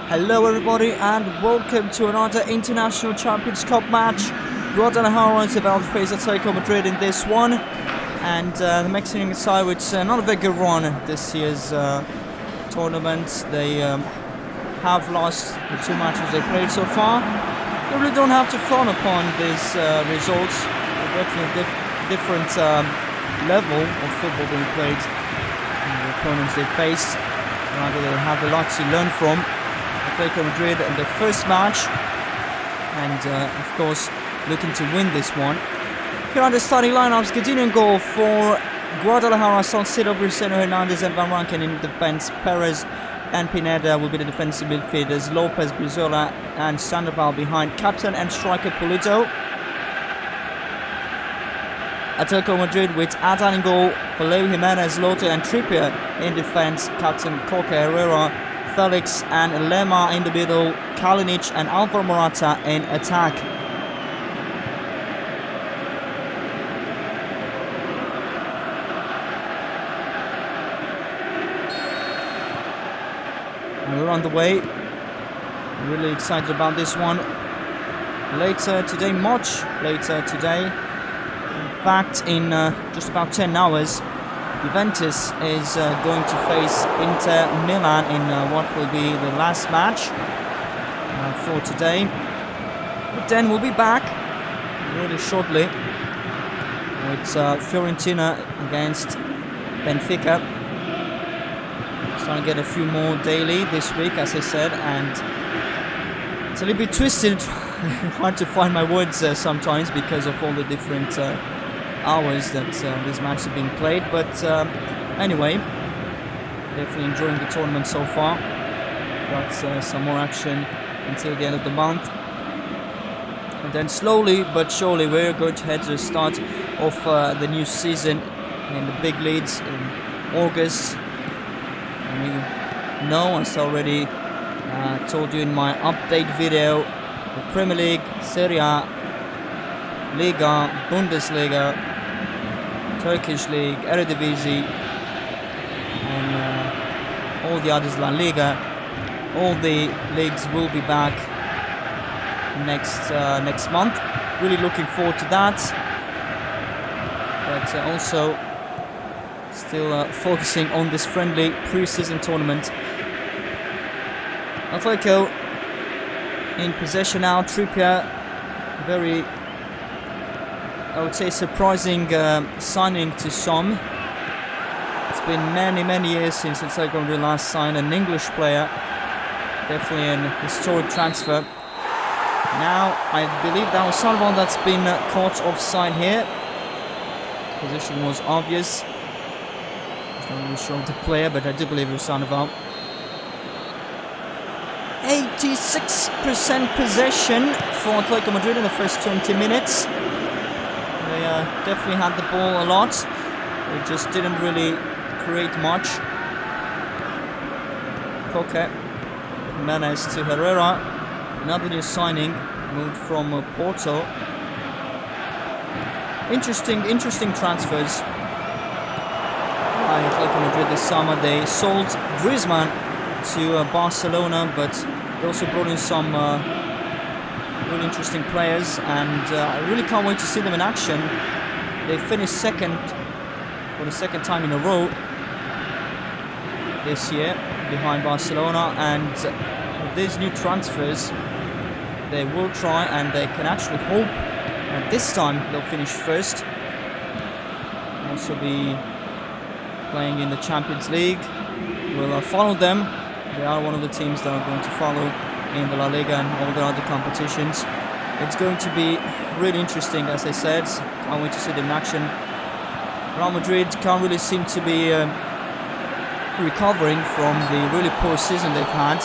Hello everybody and welcome to another International Champions Cup match. Guadalajara is about to face Atletico Madrid in this one, and the Mexican side with not a very good run this year's tournament. They have lost the two matches they played so far. They really don't have to frown upon these results. They're definitely different level of football being played, and the opponents they faced. Rather, they have a lot to learn from. Atletico Madrid in the first match, and of course looking to win this one. Here are the starting lineups. Gadini in goal for Guadalajara: Salcedo, Briceño, Hernandez and Van Rankin in defense. Perez and Pineda will be the defensive midfielders. Lopez, Brizola and Sandoval behind. Captain and striker Pulido. Atletico Madrid with Adan in goal, Leo Jimenez, Lotte and Trippier in defense. Captain Coque, Herrera, Felix and Lema in the middle, Kalinic and Alvaro Morata in attack. And we're on the way. I'm really excited about this one. Later today, much later today, in fact in just about 10 hours, Juventus is going to face Inter Milan in what will be the last match for today. But then we'll be back really shortly with Fiorentina against Benfica. Trying to get a few more daily this week, as I said, and it's a little bit twisted. Hard to find my words sometimes because of all the different hours that these matches have been played, but anyway, definitely enjoying the tournament so far. Got some more action until the end of the month, and then slowly but surely we're going to head to the start of the new season in the big leagues in August. And we know, as I already told you in my update video, the Premier League, Serie A, Liga, Bundesliga, Turkish League, Eredivisie, and all the others, La Liga, all the leagues will be back next month. Really looking forward to that, but also still focusing on this friendly pre-season tournament. Atletico in possession now. Trippier, very, I would say, surprising signing to some. It's been many years since Atletico Madrid last signed an English player. Definitely an historic transfer. Now, I believe that was Sandoval that's been caught offside here. Position was obvious. I'm not really sure of the player, but I do believe it was Sandoval. 86% possession for Atletico Madrid in the first 20 minutes. They definitely had the ball a lot. They just didn't really create much. Coque, Jimenez to Herrera. Another new signing, moved from Porto. Interesting transfers by Atletico Madrid this summer. They sold Griezmann to Barcelona, but they also brought in some really interesting players, and I really can't wait to see them in action. They finished second for the second time in a row this year behind Barcelona, and with these new transfers they will try, and they can actually hope that this time they'll finish first. Also be playing in the Champions League. We'll follow them. They are one of the teams that are going to follow in the La Liga and all the other competitions. It's going to be really interesting, as I said. Can't wait to see them in action. Real Madrid can't really seem to be recovering from the really poor season they've had.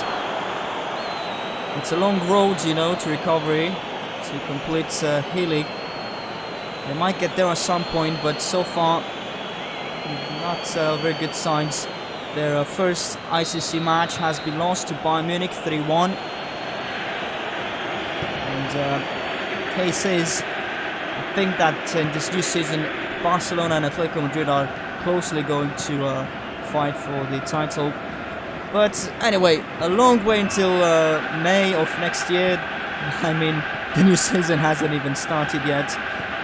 It's a long road, you know, to recovery, to complete healing. They might get there at some point, but so far, not very good signs. Their first ICC match has been lost to Bayern Munich 3-1. And case is, I think that in this new season, Barcelona and Atletico Madrid are closely going to fight for the title. But anyway, a long way until May of next year. I mean, the new season hasn't even started yet.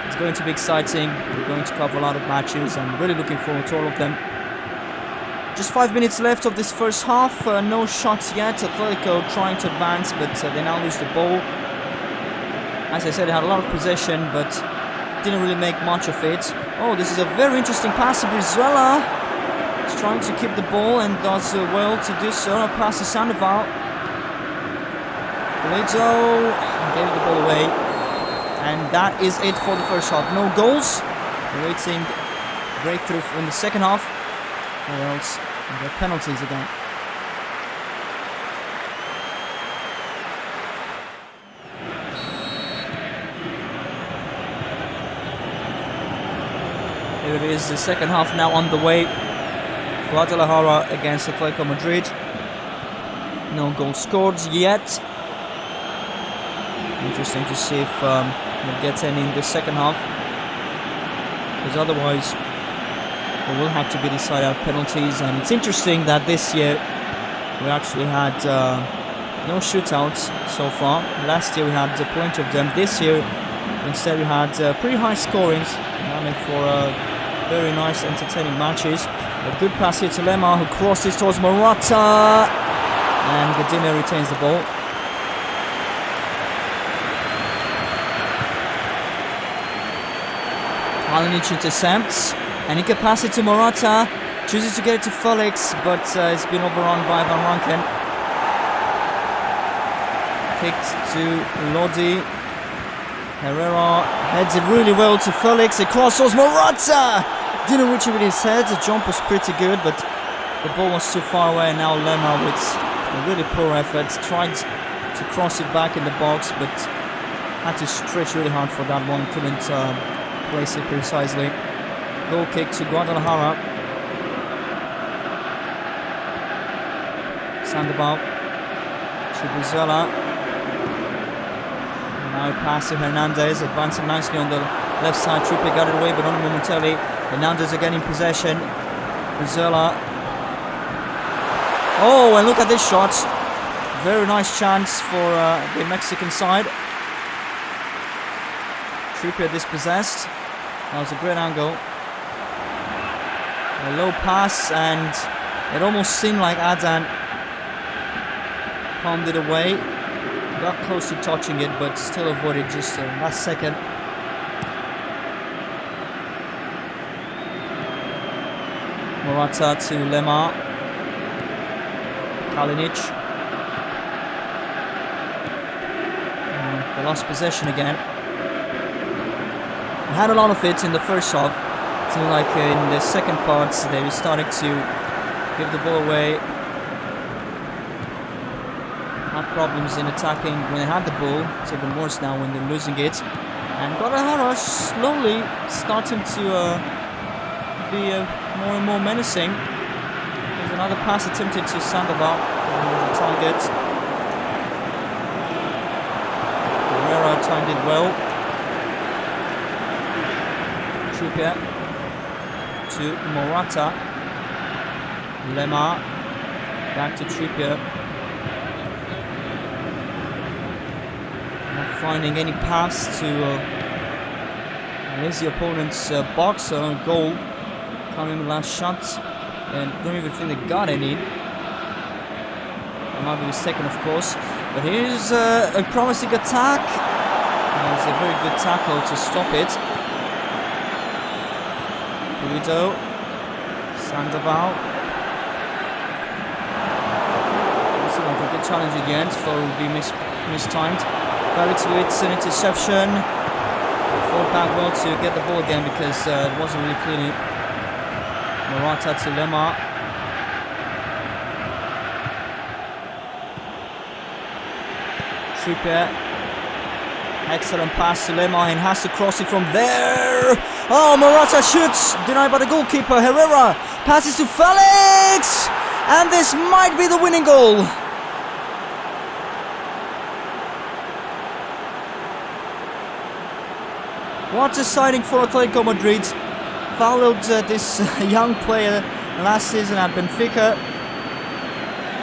It's going to be exciting. We're going to cover a lot of matches. I'm really looking forward to all of them. Just 5 minutes left of this first half. No shots yet. Atletico trying to advance, but they now lose the ball. As I said, they had a lot of possession, but didn't really make much of it. Oh, this is a very interesting pass to Brizuela. He's trying to keep the ball and does well to do so. A pass to Sandoval. Polito gave the ball away. And that is it for the first half. No goals. Awaiting breakthrough in the second half. Or else the penalties again. Here it is, the second half now on the way. Guadalajara against Atletico Madrid. No goal scored yet. Interesting to see if we'll get any in the second half. Because otherwise, it will have to be decided on penalties. And it's interesting that this year we actually had no shootouts so far. Last year we had plenty of them. This year, instead, we had pretty high scorings. Allowing for very nice, entertaining matches. A good pass here to Lemar, who crosses towards Morata. And Godinho retains the ball. Kalinic intercepts. And he can pass it to Morata. Chooses to get it to Felix, but it's been overrun by Van Ranken. Kicked to Lodi. Herrera heads it really well to Felix. It crosses Morata! Didn't reach it with his head. The jump was pretty good, but the ball was too far away. And now Lemar with a really poor effort tried to cross it back in the box, but had to stretch really hard for that one. Couldn't place it precisely. Goal kick to Guadalajara. Sandoval to Brizuela. Now pass to Hernandez, advancing nicely on the left side. Trippier got it away, but only momentarily. Hernandez again in possession. Brizuela. Oh, and look at this shot. Very nice chance for the Mexican side. Trippier dispossessed. That was a great angle. A low pass, and it almost seemed like Adan palmed it away. Got close to touching it, but still avoided just last second. Morata to Lemar. Kalinic. They lost possession again. We had a lot of it in the first half. It seemed like in the second part they were starting to give the ball away. Had problems in attacking when they had the ball. It's even worse now when they're losing it. And Guadalajara slowly starting to be more and more menacing. There's another pass attempted to Sandoval. Target. Herrera timed it well. Trippier to Morata. Lemar. Back to Trippier. Not finding any pass to raise the opponent's box or goal. Coming with last shot. And don't even think they got any. I might be mistaken, of course. But here's a promising attack. It's a very good tackle to stop it. Guido. Sandoval. Looks like a good challenge at the end, so it will be mistimed. Felix with an interception. Fought back well to get the ball again because it wasn't really clean. Morata to Lemar. Trippier. Excellent pass to Lemar, and has to cross it from there. Oh, Morata shoots, denied by the goalkeeper. Herrera passes to Felix, and this might be the winning goal. What a signing for Atletico Madrid. Followed this young player last season at Benfica,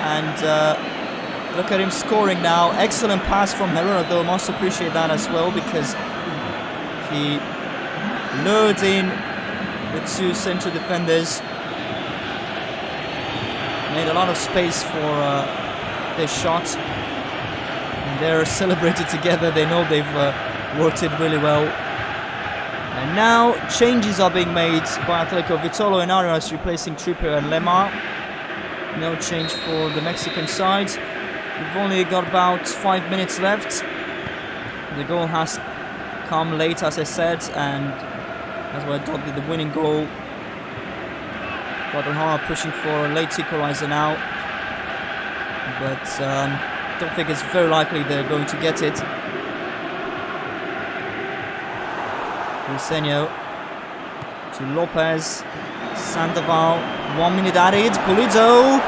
and look at him scoring now. Excellent pass from Herrera, though. Must appreciate that as well, because he lured in the two central defenders, made a lot of space for their shot, and they're celebrated together. They know they've worked it really well. And now changes are being made by Atletico. Vitolo and Arias replacing Trippier and Lemar. No change for the Mexican side. We've only got about 5 minutes left. The goal has come late, as I said, and that's why I thought the winning goal. Guadalajara pushing for a late equalizer now, but don't think it's very likely they're going to get it. Briseño to Lopez, Sandoval, 1 minute added. Pulido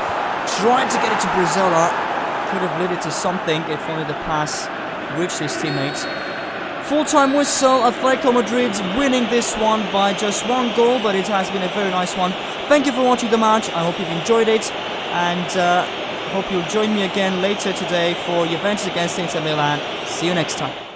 tried to get it to Brizola, could have led it to something if only the pass reached his teammates. Full-time whistle, Atletico Madrid winning this one by just 1 goal, but it has been a very nice one. Thank you for watching the match. I hope you've enjoyed it, and hope you'll join me again later today for Juventus against Inter Milan. See you next time.